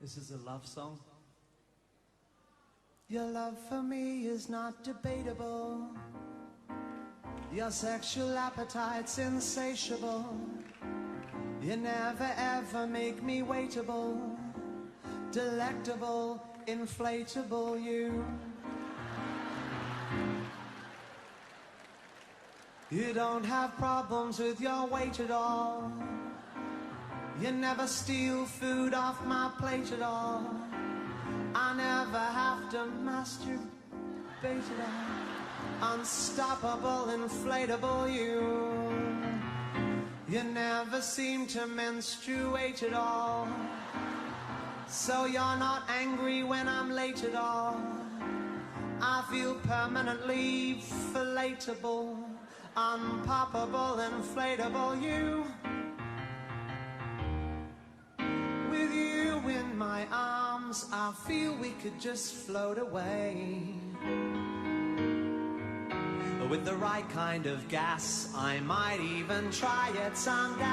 This is a love song. Your love for me is not debatable. Your sexual appetite's insatiable. You never ever make me waitable. Delectable, inflatable you. You don't have problems with your weight at all. You never steal food off my plate at all. I never have to masturbate at all. Unstoppable, inflatable you. You never seem to menstruate at all. So you're not angry when I'm late at all. I feel permanently fillatable, unpoppable, inflatable you. With you in my arms, I feel we could just float away. With the right kind of gas, I might even try it someday.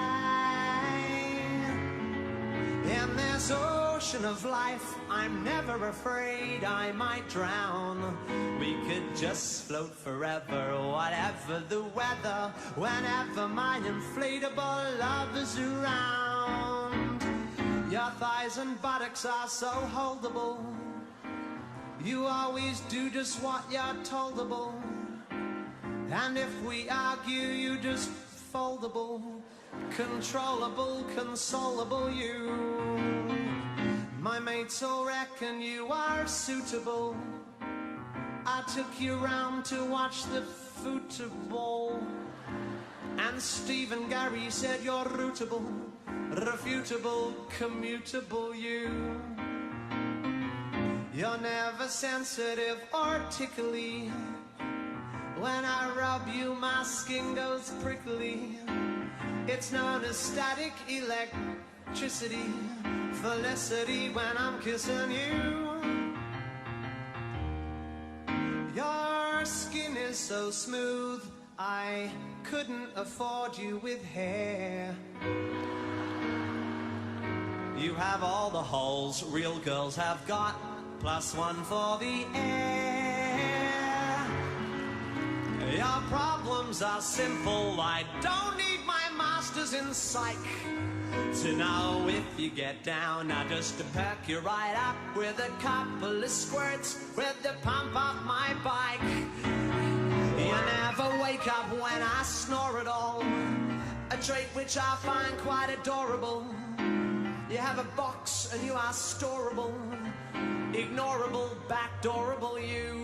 In this ocean of life, I'm never afraid I might drown. We could just float forever, whatever the weather, whenever my inflatable love is around. Your thighs and buttocks are so holdable. You always do just what you're toldable. And if we argue, you just foldable, controllable, consolable you. My mates all reckon you are suitable. I took you round to watch the football, and Steve and Gary said you're rootable, refutable, commutable you. You're never sensitive or tickly. When I rub you, my skin goes prickly. It's known as static electricity, felicity when I'm kissing you. Your skin is so smooth, I couldn't afford you with hair. You have all the holes real girls have got, +1 for the air. Your problems are simple, I don't need my master's in psych to know if you get down. Now just to perk you right up with a couple of squirts with the pump of my bike. You never wake up when I snore at all, a trait which I find quite adorable. You have a box and you are storable, ignorable, backdoorable you.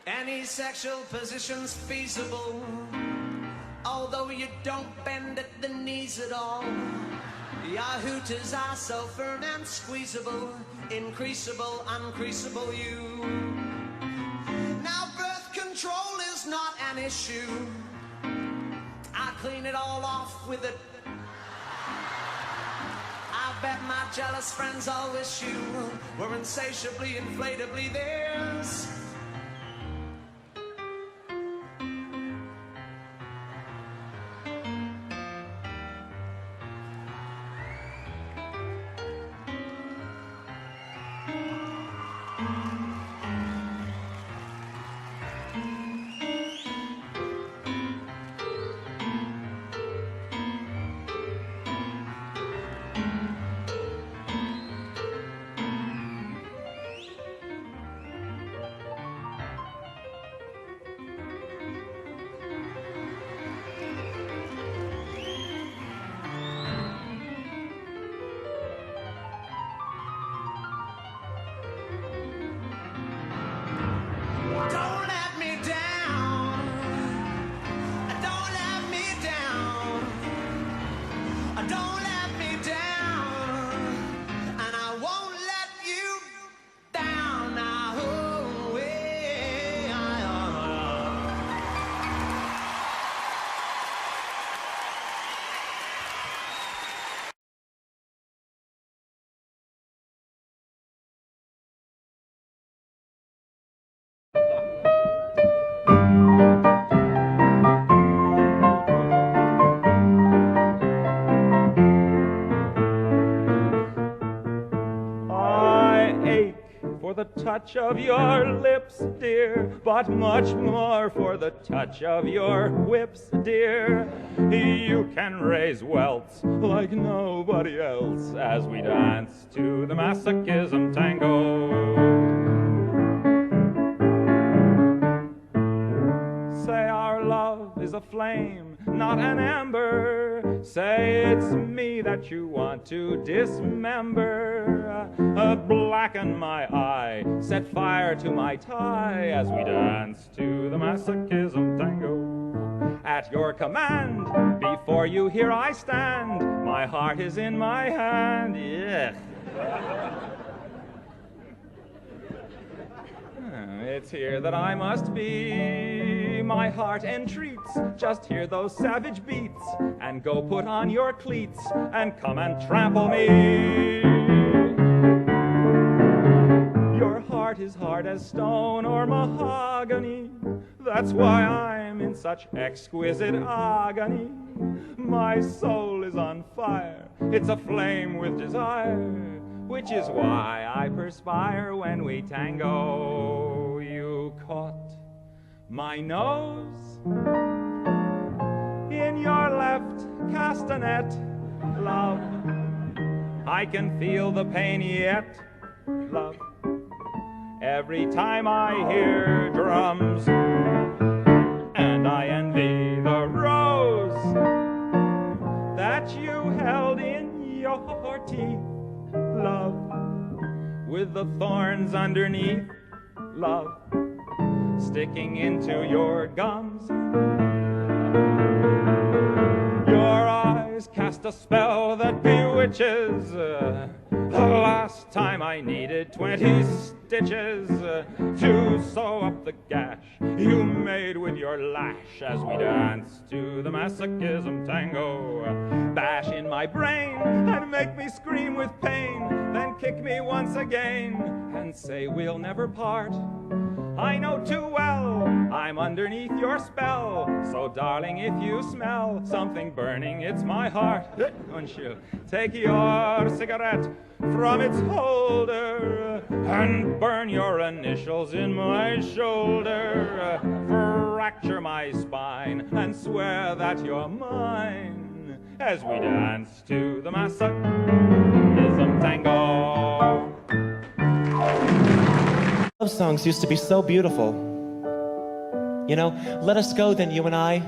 Any sexual position's feasible, although you don't bend at the knees at all. Your hooters are so firm and squeezable, increasable, uncreasable you. Now birth control is not an issue. I clean it all off with it. I bet my jealous friends all wish you were insatiably, inflatably theirs. touch of your lips, dear, but much more for the touch of your whips, dear. You can raise welts like nobody else as we dance to the masochism tango. Say our love is a flame, not an ember. Say it's me that you want to dismember. Blacken my eye, set fire to my tie as we dance to the masochism tango. At your command, before you here I stand. My heart is in my hand. Yeah. It's here that I must be. My heart entreats, just hear those savage beats, and go put on your cleats and come and trample me. Your heart is hard as stone or mahogany. That's why I'm in such exquisite agony. My soul is on fire, it's aflame with desire, which is why I perspire when we tango. You caught my nose in your left castanet, love. I can feel the pain yet, love, every time I hear drums. And I envy the rose that you held in your teeth, love, with the thorns underneath, love, sticking into your gums. Your eyes cast a spell that bewitches. The last time I needed 20 stitches to sew up the gash you made with your lash as we dance to the masochism tango. Bash in my brain and make me scream with pain, then kick me once again and say we'll never part. I know too well I'm underneath your spell, so darling, if you smell something burning, it's my heart. Won't you take your cigarette from its holder and burn your initials in my shoulder, fracture my spine and swear that you're mine as we dance to the masochism tango. Love songs used to be so beautiful. You know, let us go then, you and I,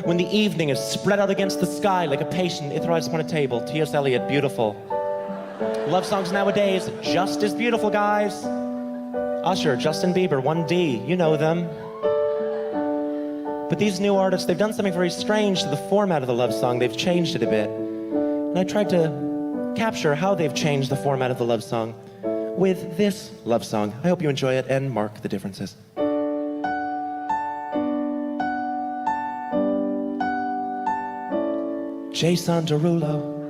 when the evening is spread out against the sky like a patient Ithrides upon a table. T.S. Eliot, beautiful. Love songs nowadays, just as beautiful, guys. Usher, Justin Bieber, 1D, you know them. But these new artists, they've done something very strange to the format of the love song. They've changed it a bit. And I tried to capture how they've changed the format of the love song with this love song. I hope you enjoy it and mark the differences. Jason Derulo.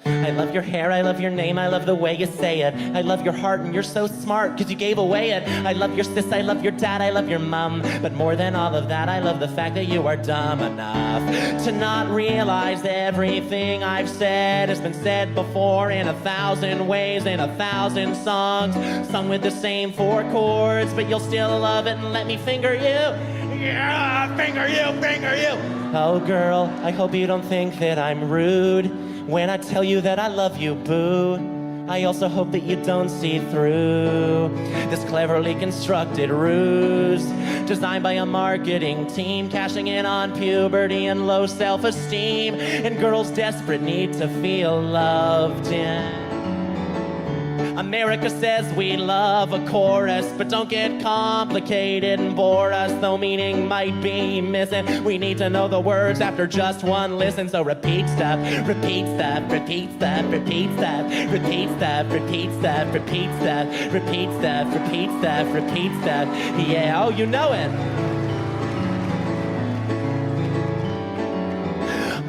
I love your hair, I love your name, I love the way you say it. I love your heart and you're so smart cause you gave away it. I love your sis, I love your dad, I love your mom. But more than all of that, I love the fact that you are dumb enough to not realize everything I've said has been said before in 1,000 ways, in 1,000 songs, sung with the same 4 chords. But you'll still love it and let me finger you. Yeah, finger you, finger you. Oh girl, I hope you don't think that I'm rude when I tell you that I love you, boo. I also hope that you don't see through this cleverly constructed ruse designed by a marketing team, cashing in on puberty and low self-esteem and girls' desperate need to feel loved in. America says we love a chorus, but don't get complicated and bore us, though meaning might be missing. We need to know the words after just one listen, so repeat stuff, repeat stuff, repeat stuff, repeat stuff, repeat stuff, repeat stuff, repeat stuff, repeat stuff, repeat stuff, repeat stuff. Yeah, oh, you know it.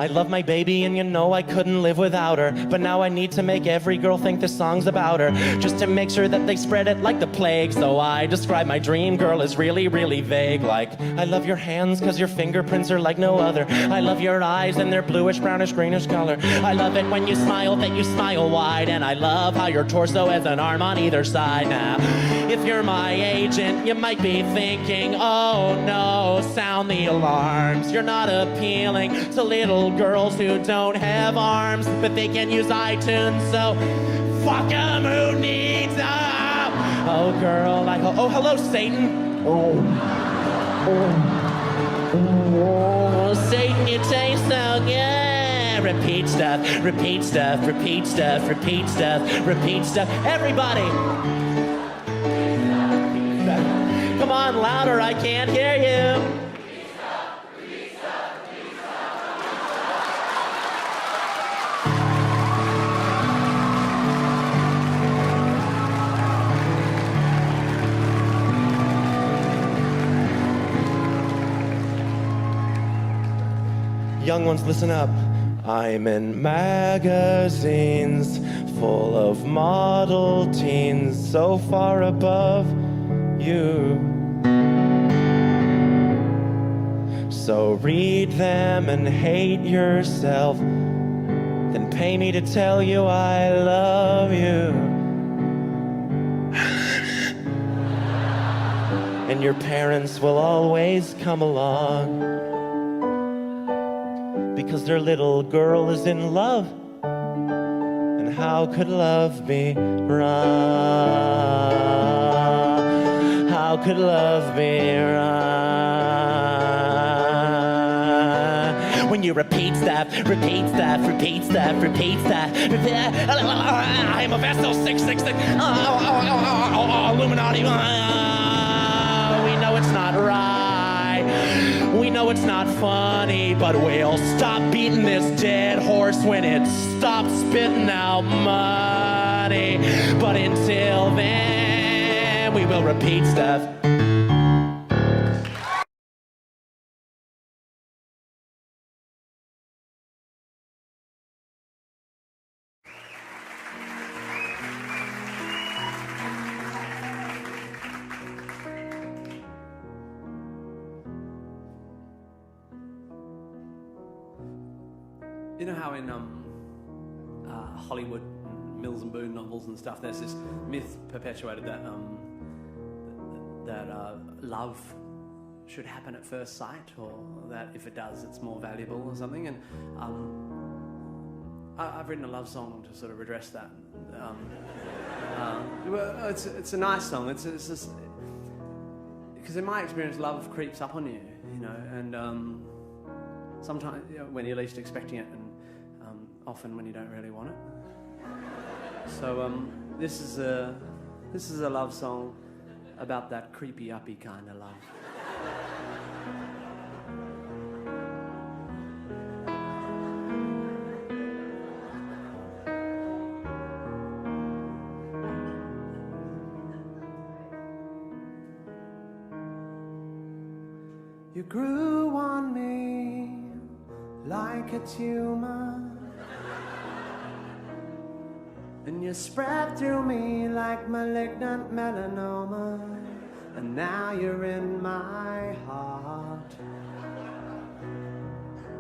I love my baby and you know I couldn't live without her. But now I need to make every girl think this song's about her, just to make sure that they spread it like the plague. So I describe my dream girl as really, really vague. Like, I love your hands cause your fingerprints are like no other. I love your eyes and their bluish, brownish, greenish color. I love it when you smile, that you smile wide. And I love how your torso has an arm on either side. Now, if you're my agent, you might be thinking, oh no, sound the alarms. You're not appealing to little girls who don't have arms, but they can use iTunes, so fuck 'em who needs 'em. Oh girl, oh hello Satan. Oh, Satan, you taste so good. Repeat stuff, repeat stuff, repeat stuff, repeat stuff, repeat stuff. Everybody. Come on, louder, I can't hear you. Young ones, listen up. I'm in magazines full of model teens so far above you. So read them and hate yourself, then pay me to tell you I love you. And your parents will always come along, because their little girl is in love. And how could love be wrong? How could love be wrong? When you repeat stuff, repeat stuff, repeat stuff, repeat stuff. I am a vessel 666. Illuminati. We know it's not right. We know it's not funny, but we'll stop beating this dead horse when it stops spitting out money. But until then, we will repeat stuff. You know how in Hollywood, Mills and Boon novels and stuff, there's this myth perpetuated that love should happen at first sight, or that if it does, it's more valuable or something. And I've written a love song to sort of redress that. Well, it's a nice song. It's just because in my experience, love creeps up on you, you know, and sometimes when you're least expecting it, and often when you don't really want it. So this is a love song about that creepy uppy kind of love. You grew on me like a tumor, and you spread through me like malignant melanoma, and now you're in my heart.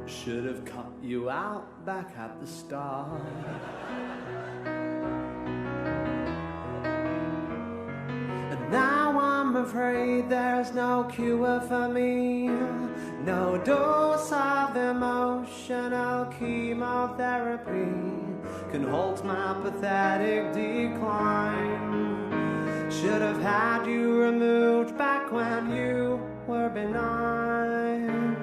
Should have cut you out back at the start. And now I'm afraid there's no cure for me, no dose of emotional chemotherapy can halt my pathetic decline. Should have had you removed back when you were benign.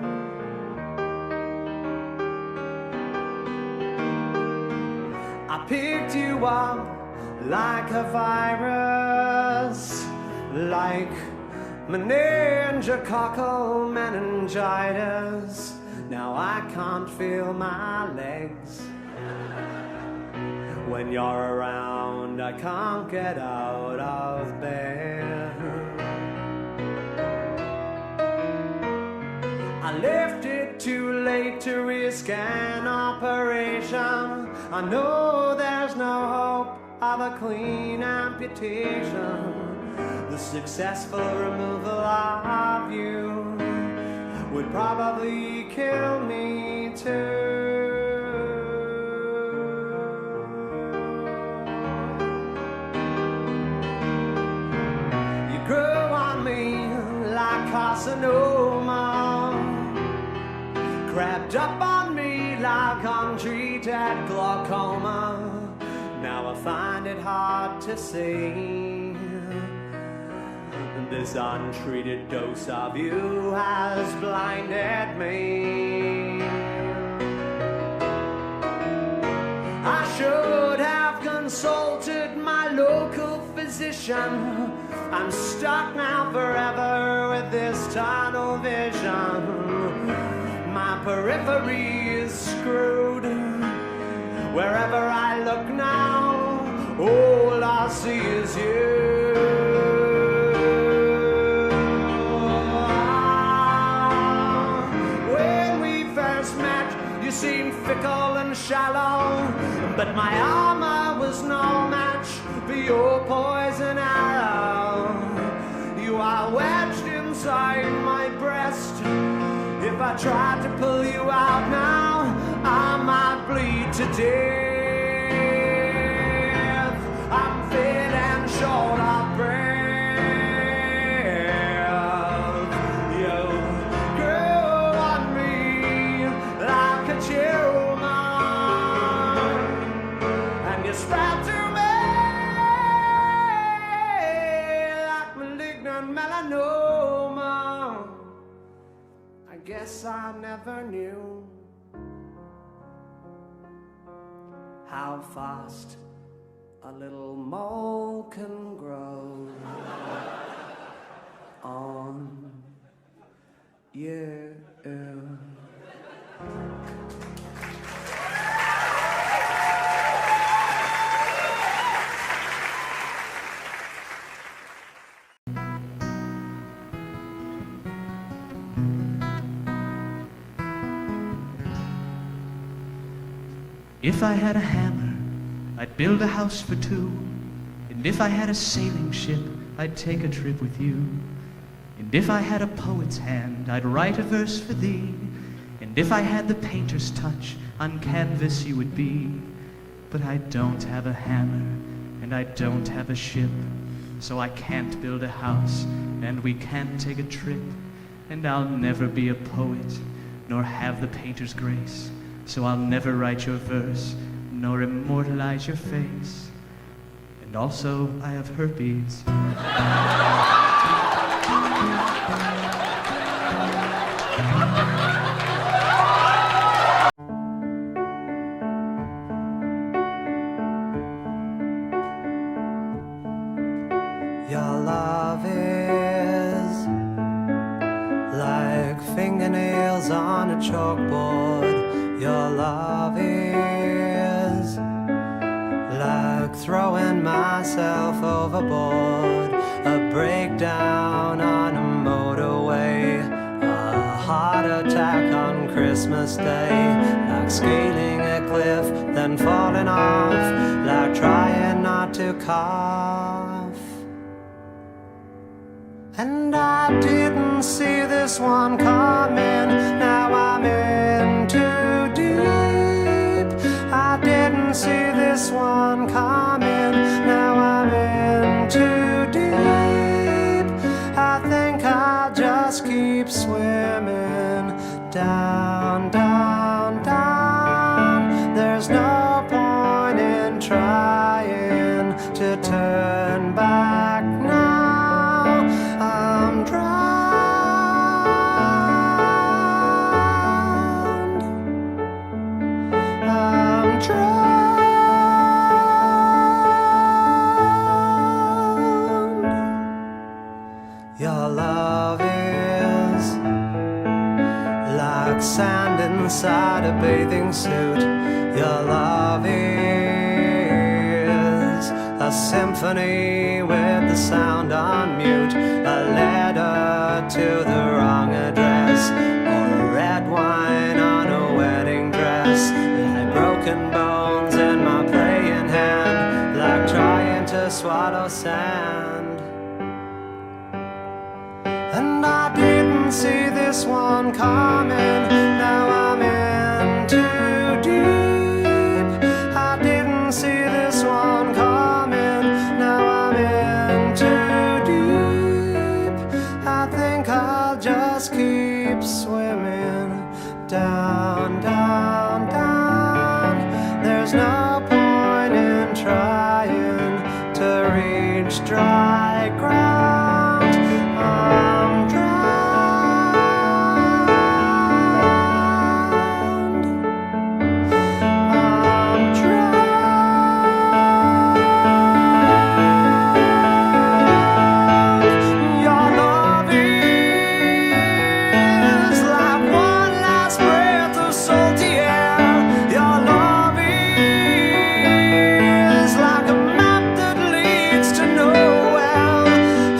I picked you up like a virus, like meningococcal meningitis. Now I can't feel my legs. When you're around, I can't get out of bed. I lifted too late to risk an operation. I know there's no hope of a clean amputation. The successful removal of you would probably kill me too. You grew on me like carcinoma, crept up on me like untreated glaucoma. Now I find it hard to see. This untreated dose of you has blinded me. I should have consulted my local physician. I'm stuck now forever with this tunnel vision. My periphery is screwed. Wherever I look now, all I see is you. You seemed fickle and shallow, but my armor was no match for your poison arrow. You are wedged inside my breast. If I tried to pull you out now, I might bleed to death. I'm feeling short of breath. And you spread to me like malignant melanoma. I guess I never knew how fast a little mole can grow on you. If I had a hammer, I'd build a house for two. And if I had a sailing ship, I'd take a trip with you. And if I had a poet's hand, I'd write a verse for thee. And if I had the painter's touch, on canvas you would be. But I don't have a hammer, and I don't have a ship. So I can't build a house, and we can't take a trip. And I'll never be a poet, nor have the painter's grace. So I'll never write your verse, nor immortalize your face. And also, I have herpes. Your love is like fingernails on a chalkboard. Your love is like throwing myself overboard. A breakdown on a motorway, a heart attack on Christmas Day. Like scaling a cliff, then falling off. Like trying not to cough. And I didn't see this one coming. Now I'm in too deep. I didn't see this one coming. Now I'm in too deep. I think I'll just keep swimming down, down, down. There's no point in trying to turn back now. I'm drowned. I'm drowned. Your love is like sand inside a bathing suit. Your love is a symphony with the sound on mute. A letter to the wrong address, or red wine this one coming. Now I'm in too deep. I didn't see this one coming. Now I'm in too deep. I think I'll just keep swimming down, down, down. There's no point in trying to reach dry ground. I'm drowned. I'm drowned. Your love is like one last breath of salty air. Your love is like a map that leads to nowhere.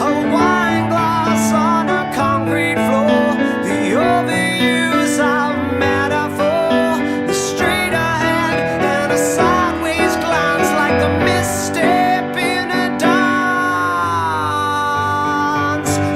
A wine glass on a concrete floor. The overuse of metaphor. The straight ahead and a sideways glance like the misstep in a dance.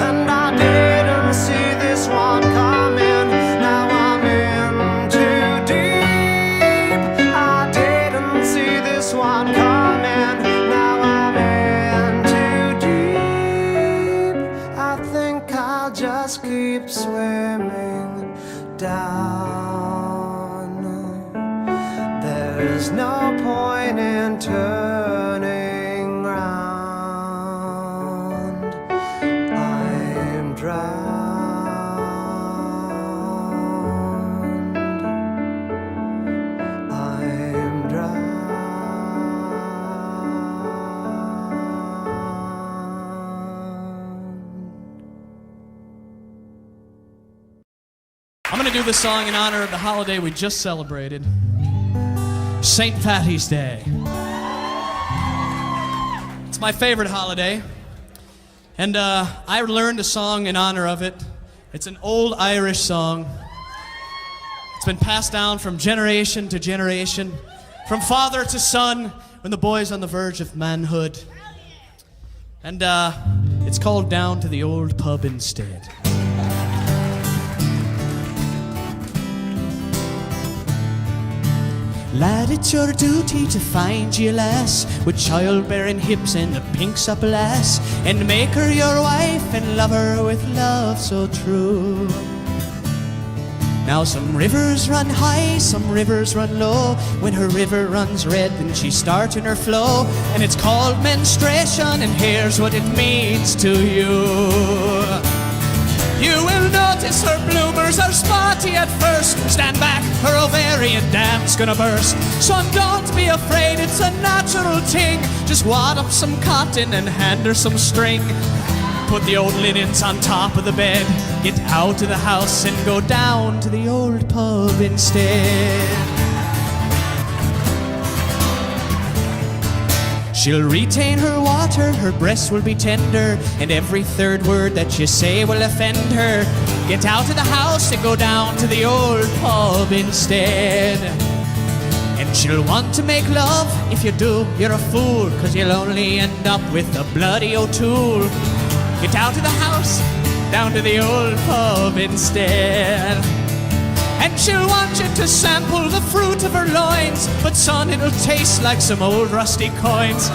And I didn't see this one coming. Now I'm in too deep. I didn't see this one coming. Now I'm in too deep. I think I'll just keep swimming down. There's no point in turning round. I'm drowned. I'm drowned. I'm going to do this song in honor of the holiday we just celebrated, St. Patty's Day. It's my favorite holiday, and I learned a song in honor of it. It's an old Irish song. It's been passed down from generation to generation, from father to son, when the boy's on the verge of manhood. And it's called Down to the Old Pub Instead. Lad, it's your duty to find ye a lass with childbearing hips and a pink supple ass, and make her your wife and love her with love so true. Now some rivers run high, some rivers run low. When her river runs red, then she's starting her flow, and it's called menstruation, and here's what it means to you. You will notice her bloomers are spotty at first. Stand back, her ovarian dam's gonna burst. So don't be afraid, it's a natural thing. Just wad up some cotton and hand her some string. Put the old linens on top of the bed. Get out of the house and go down to the old pub instead. She'll retain her water, her breasts will be tender, and every third word that you say will offend her. Get out of the house and go down to the old pub instead. And she'll want to make love. If you do, you're a fool, 'cause you'll only end up with a bloody O'Toole. Get out of the house, down to the old pub instead. And she'll want you to sample the fruit of her loins, but son, it'll taste like some old rusty coins.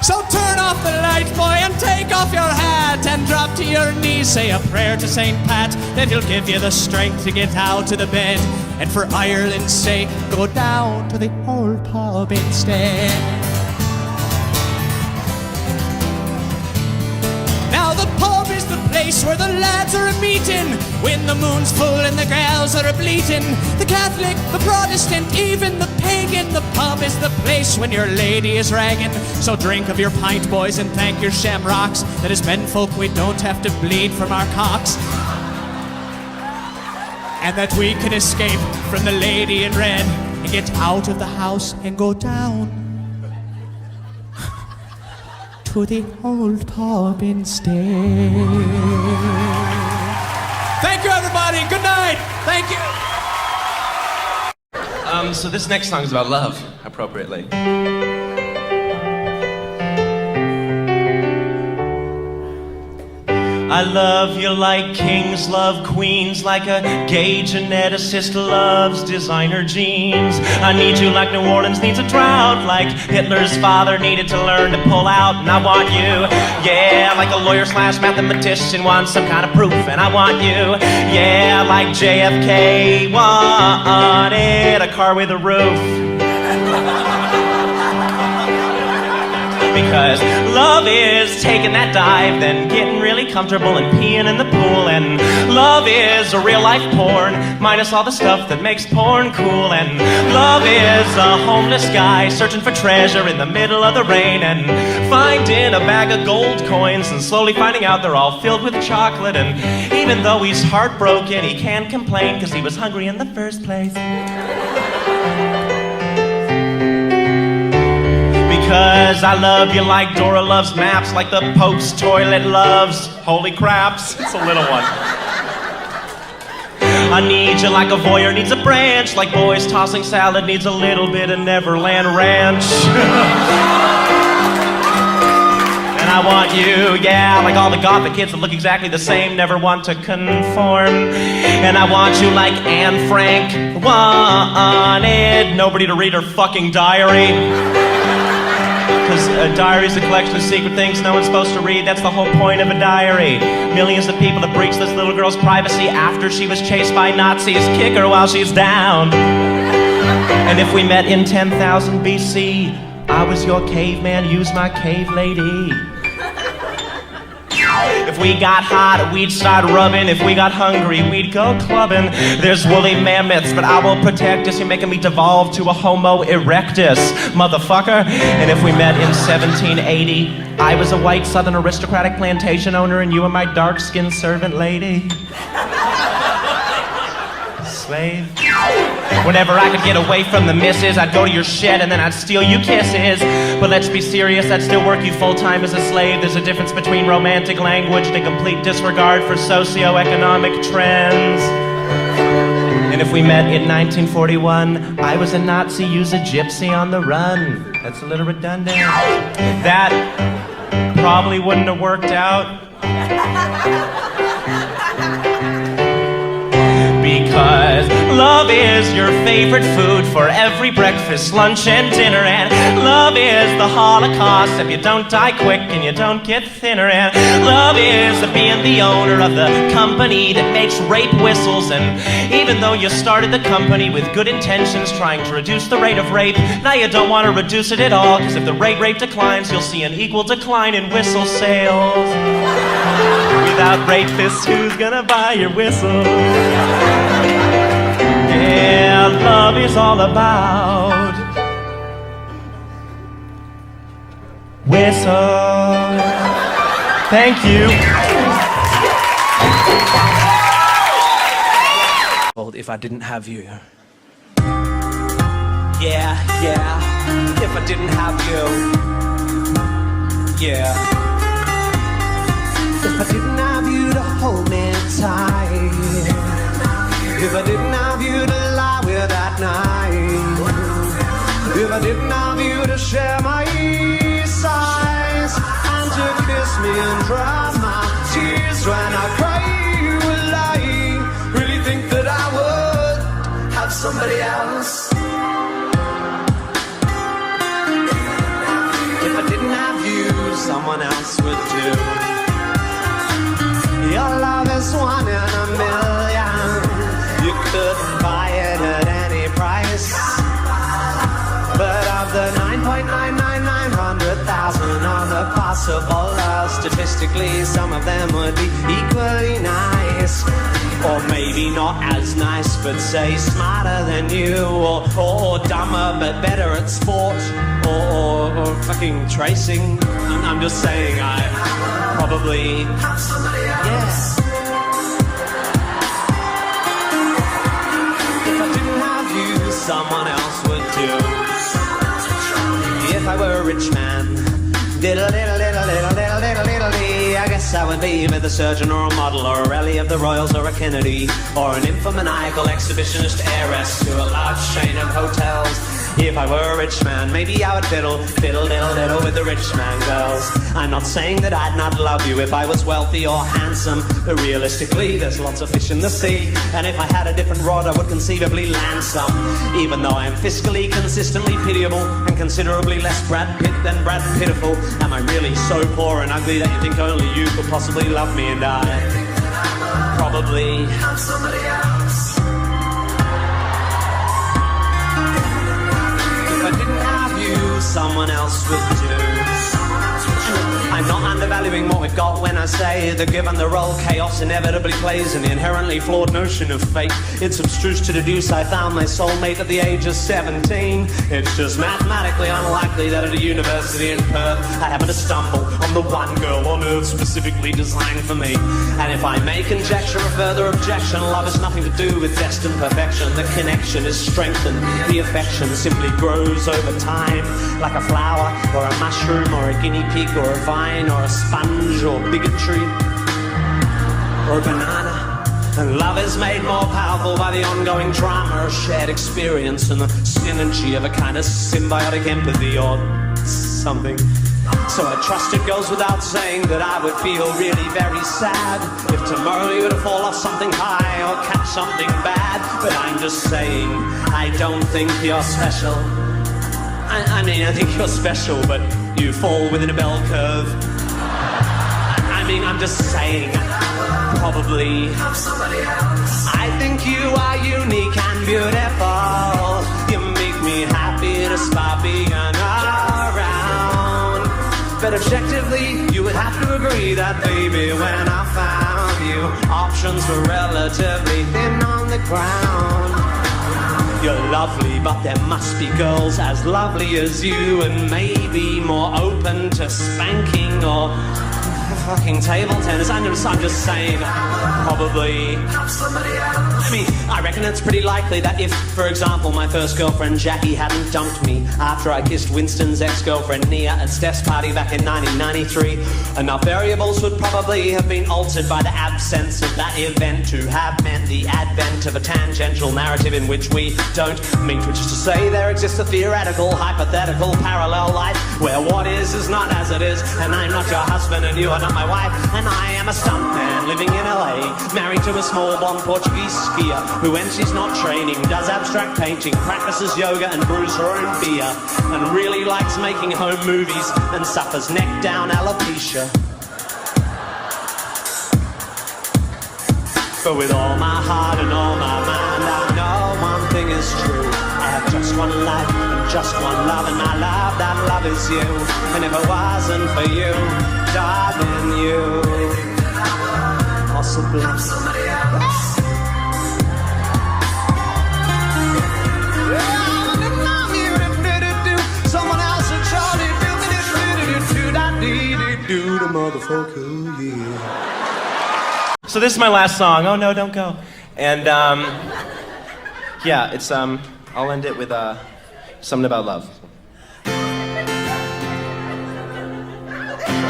So turn off the light, boy, and take off your hat, and drop to your knees, say a prayer to St. Pat. Then he'll give you the strength to get out of the bed, and for Ireland's sake, go down to the old pub instead. Now the pub is the place where the lads are a-meeting, when the moon's full and the gals are a-bleating. The Catholic, the Protestant, even the pagan, the pub is the place when your lady is ragging. So drink of your pint, boys, and thank your shamrocks that as menfolk we don't have to bleed from our cocks, and that we can escape from the lady in red and get out of the house and go down to the old pub instead. Thank you, everybody. Good night. Thank you. So this next song is about love, appropriately. I love you like kings love queens, like a gay geneticist loves designer jeans. I need you like New Orleans needs a drought, like Hitler's father needed to learn to pull out. And I want you, yeah, like a lawyer slash mathematician wants some kind of proof. And I want you, yeah, like JFK wanted a car with a roof. Because love is taking that dive, then getting really comfortable and peeing in the pool. And love is a real life porn, minus all the stuff that makes porn cool. And love is a homeless guy searching for treasure in the middle of the rain, and finding a bag of gold coins and slowly finding out they're all filled with chocolate. And even though he's heartbroken, he can't complain because he was hungry in the first place. Because I love you like Dora loves maps, like the Pope's toilet loves holy craps. It's a little one. I need you like a voyeur needs a branch, like boys tossing salad needs a little bit of Neverland Ranch. And I want you, yeah, like all the gothic kids that look exactly the same, never want to conform. And I want you like Anne Frank wanted nobody to read her fucking diary. Because a diary is a collection of secret things no one's supposed to read. That's the whole point of a diary. Millions of people have breached this little girl's privacy after she was chased by Nazis. Kick her while she's down. And if we met in 10,000 BC, I was your caveman, use my cave lady. If we got hot, we'd start rubbing. If we got hungry, we'd go clubbing. There's woolly mammoths, but I will protect us. You're making me devolve to a Homo erectus, motherfucker. And if we met in 1780, I was a white southern aristocratic plantation owner and you were my dark-skinned servant lady. Slave. Whenever I could get away from the missus, I'd go to your shed and then I'd steal you kisses. But let's be serious, I'd still work you full-time as a slave. There's a difference between romantic language and a complete disregard for socio-economic trends. And if we met in 1941, I was a Nazi, you was a gypsy on the run. That's a little redundant. That probably wouldn't have worked out. Because love is your favorite food for every breakfast, lunch, and dinner. And love is the Holocaust if you don't die quick and you don't get thinner. And love is being the owner of the company that makes rape whistles. And even though you started the company with good intentions, trying to reduce the rate of rape, now you don't want to reduce it at all. Because if the rate declines, you'll see an equal decline in whistle sales. Without rapists, who's gonna buy your whistle? Yeah, love is all about whistle. Thank you. If I didn't have you. Yeah, if I didn't have you. Yeah. If I didn't have you to hold me tight, if I didn't have you to lie with at night, if I didn't have you to share my sighs and to kiss me and dry my tears when I cry, will I really think that I would have somebody else? If I didn't have you, someone else would do. Your love is one in a million. You couldn't buy it at any price. But of the 9,999,000 of the possible statistically, some of them would be equally nice. Or maybe not as nice, but say smarter than you. Or dumber, but better at sport. Or fucking tracing. I'm just saying I probably have somebody else. Yes. If I didn't have you, someone else would do. If I were a rich man, diddle diddle diddle diddle diddle diddle diddle dee, I guess I would be either the surgeon or a model or a rally of the Royals or a Kennedy or an infomaniacal exhibitionist heiress to a large chain of hotels. If I were a rich man, maybe I would fiddle, diddle, diddle with the rich man girls. I'm not saying that I'd not love you if I was wealthy or handsome, but realistically, there's lots of fish in the sea, and if I had a different rod, I would conceivably land some. Even though I am fiscally consistently pitiable and considerably less Brad Pitt than Brad Pitiful, am I really so poor and ugly that you think only you could possibly love me? And I probably have somebody else. If I didn't have you, someone else would do. I'm not undervaluing what we've got when I say that given the role chaos inevitably plays in the inherently flawed notion of fate, it's abstruse to deduce I found my soulmate at the age of 17. It's just mathematically unlikely that at a university in Perth I happen to stumble on the one girl on earth specifically designed for me. And if I may conjecture a further objection, love has nothing to do with destined perfection. The connection is strengthened, the affection simply grows over time, like a flower or a mushroom or a guinea pig or a vine or a sponge or bigotry or a banana. And love is made more powerful by the ongoing drama of shared experience and the synergy of a kind of symbiotic empathy or something. So I trust it goes without saying that I would feel really very sad if tomorrow you were to fall off something high or catch something bad. But I'm just saying, I don't think you're special. I mean, I think you're special, but you fall within a bell curve. I mean, I'm just saying, probably have somebody else. I think you are unique and beautiful. You make me happy despite being around. But objectively, you would have to agree that, baby, when I found you, options were relatively thin on the ground. You're lovely, but there must be girls as lovely as you, and maybe more open to spanking or fucking table tennis. I'm just saying, probably have somebody else. I mean, I reckon it's pretty likely that if, for example, my first girlfriend Jackie hadn't dumped me after I kissed Winston's ex-girlfriend Nia at Steph's party back in 1993, enough variables would probably have been altered by the absence of that event to have meant the advent of a tangential narrative in which we don't meet, which is to say there exists a theoretical, hypothetical, parallel life where what is not as it is, and I'm not your husband and you are not my wife, and I am a stuntman living in LA, married to a small blonde Portuguese skier who, when she's not training, does abstract painting, practices yoga and brews her own beer, and really likes making home movies and suffers neck down alopecia. But with all my heart and all my mind, I know one thing is true. I have just one life and just one love, and my love, that love is you. And if it wasn't for you, darling, you possibly have somebody else. Someone else and Charlie do the motherfucker, yeah. So this is my last song. Oh no, don't go. And yeah, it's I'll end it with something about love.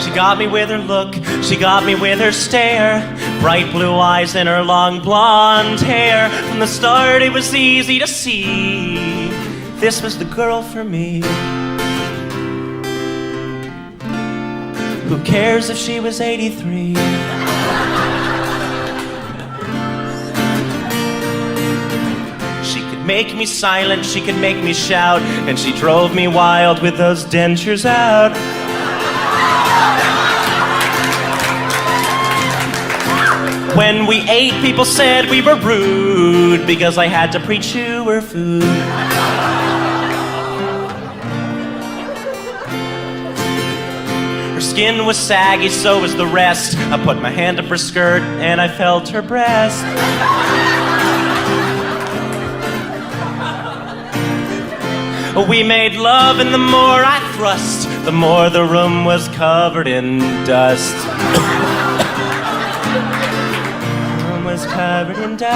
She got me with her look, she got me with her stare, bright blue eyes and her long blonde hair. From the start it was easy to see this was the girl for me. Who cares if she was 83? She could make me silent, she could make me shout, and she drove me wild with those dentures out. When we ate, people said we were rude because I had to pre-chew her food. Her skin was saggy, so was the rest. I put my hand up her skirt and I felt her breast. We made love, and the more I thrust, the more the room was covered in dust. Was covered in dust.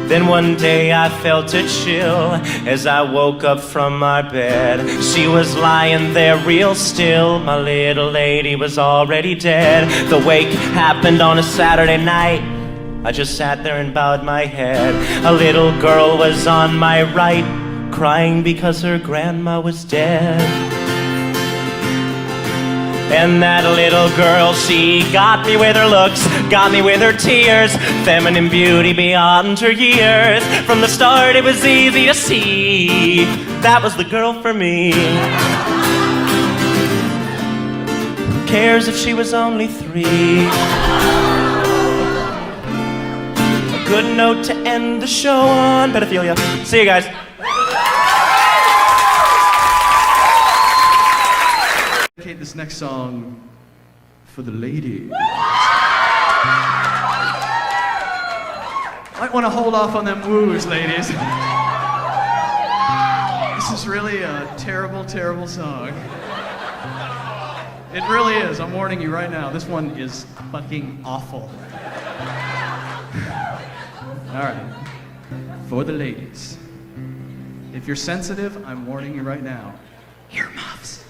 Then one day I felt a chill as I woke up from my bed. She was lying there real still. My little lady was already dead. The wake happened on a Saturday night. I just sat there and bowed my head. A little girl was on my right, crying because her grandma was dead. And that little girl, she got me with her looks, got me with her tears, feminine beauty beyond her years. From the start it was easy to see, that was the girl for me. Who cares if she was only 3? A good note to end the show on. Pedophilia. See you guys. This next song for the ladies. Might want to hold off on them woos, ladies. This is really a terrible, terrible song. It really is. I'm warning you right now. This one is fucking awful. All right. For the ladies. If you're sensitive, I'm warning you right now. Earmuffs.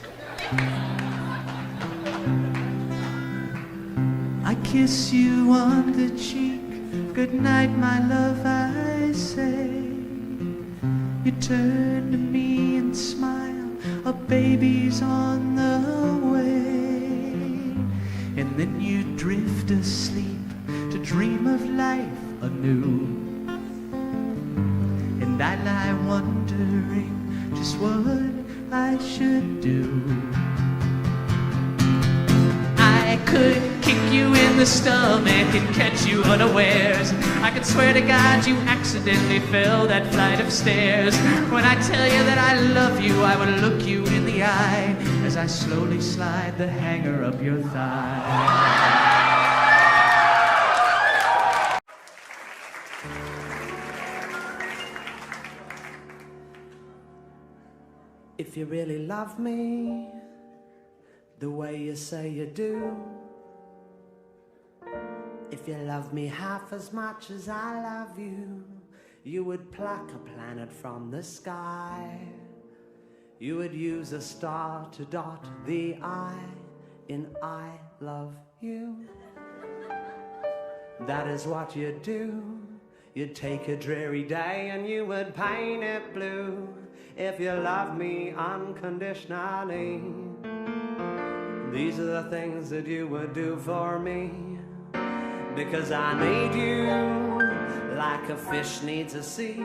I kiss you on the cheek, good night, my love, I say. You turn to me and smile, a baby's on the way. And then you drift asleep to dream of life anew. And I lie wondering just what I should do. I could kick you in the stomach and catch you unawares. I could swear to God you accidentally fell that flight of stairs. When I tell you that I love you, I would look you in the eye as I slowly slide the hanger up your thigh. If you really love me the way you say you do, if you love me half as much as I love you, you would pluck a planet from the sky. You would use a star to dot the I in I love you. That is what you'd do. You'd take a dreary day and you would paint it blue. If you love me unconditionally, these are the things that you would do for me. Because I need you like a fish needs a sea,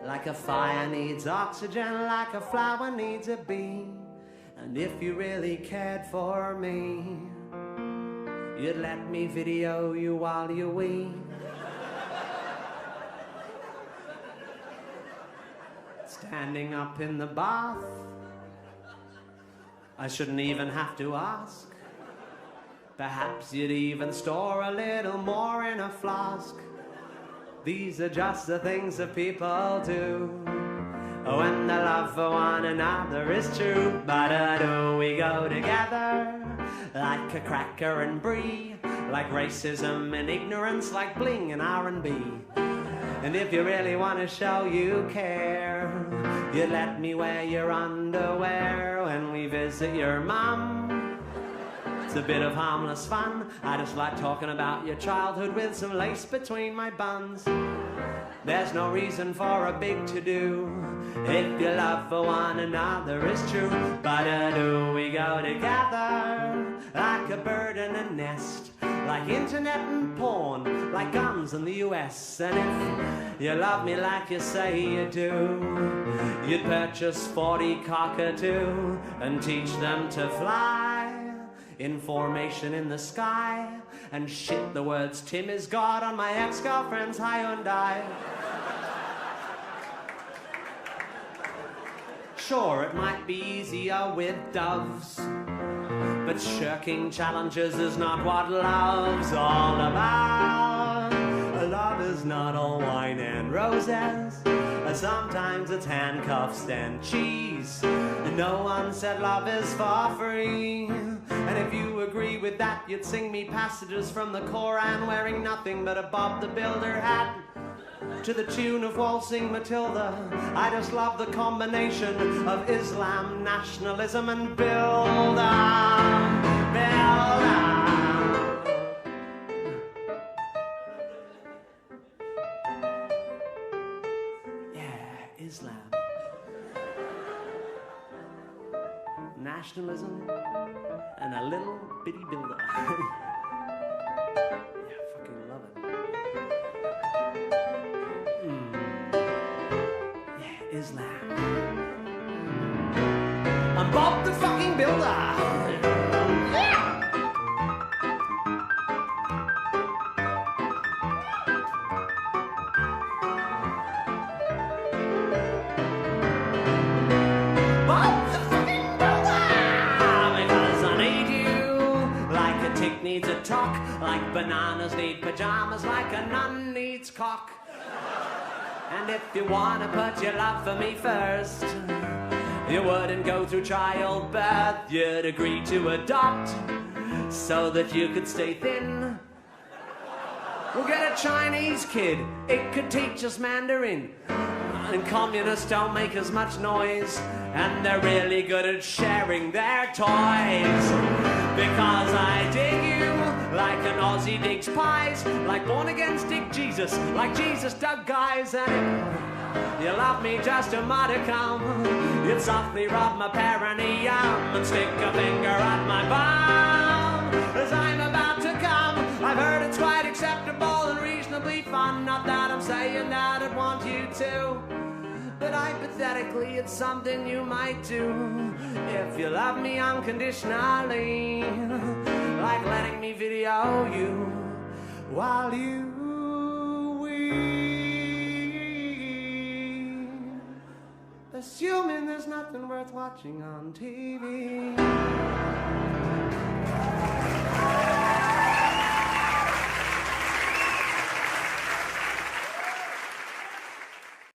like a fire needs oxygen, like a flower needs a bee. And if you really cared for me, you'd let me video you while you wee. Standing up in the bath, I shouldn't even have to ask. Perhaps you'd even store a little more in a flask. These are just the things that people do when the love for one another is true. But we go together like a cracker and brie, like racism and ignorance, like bling and R&B. And if you really want to show you care, you let me wear your underwear when we visit your mum. It's a bit of harmless fun. I just like talking about your childhood with some lace between my buns. There's no reason for a big to-do if your love for one another is true. But we go together like a bird in a nest, like internet and porn, like guns in the US. And if you love me like you say you do, you'd purchase 40 cockatoo and teach them to fly in formation in the sky, and shit the words Tim is God on my ex-girlfriend's Hyundai. Sure, it might be easier with doves, but shirking challenges is not what love's all about. Love is not all wine and roses. Sometimes it's handcuffs and cheese. No one said love is for free. And if you agree with that, you'd sing me passages from the Koran wearing nothing but a Bob the Builder hat to the tune of Waltzing Matilda. I just love the combination of Islam, nationalism, and build-up. Islam. Nationalism and a little bitty builder. Yeah, I fucking love it. Yeah, Islam. I'm Bob the fucking builder. Needs a talk, like bananas need pajamas, like a nun needs cock. And if you wanna put your love for me first, you wouldn't go through childbirth, you'd agree to adopt, so that you could stay thin. We'll get a Chinese kid, it could teach us Mandarin. And communists don't make as much noise, and they're really good at sharing their toys. Because I dig you like an Aussie digs pies, like born against dig Jesus, like Jesus dug guys. And if you love me just a modicum, you'd softly rub my perineum and stick a finger at my bum as I'm about to come. I've heard it's quite acceptable and reasonably fun. Not that I'm saying that I'd want you to, but hypothetically it's something you might do if you love me unconditionally, like letting me video you while you weep, assuming there's nothing worth watching on TV.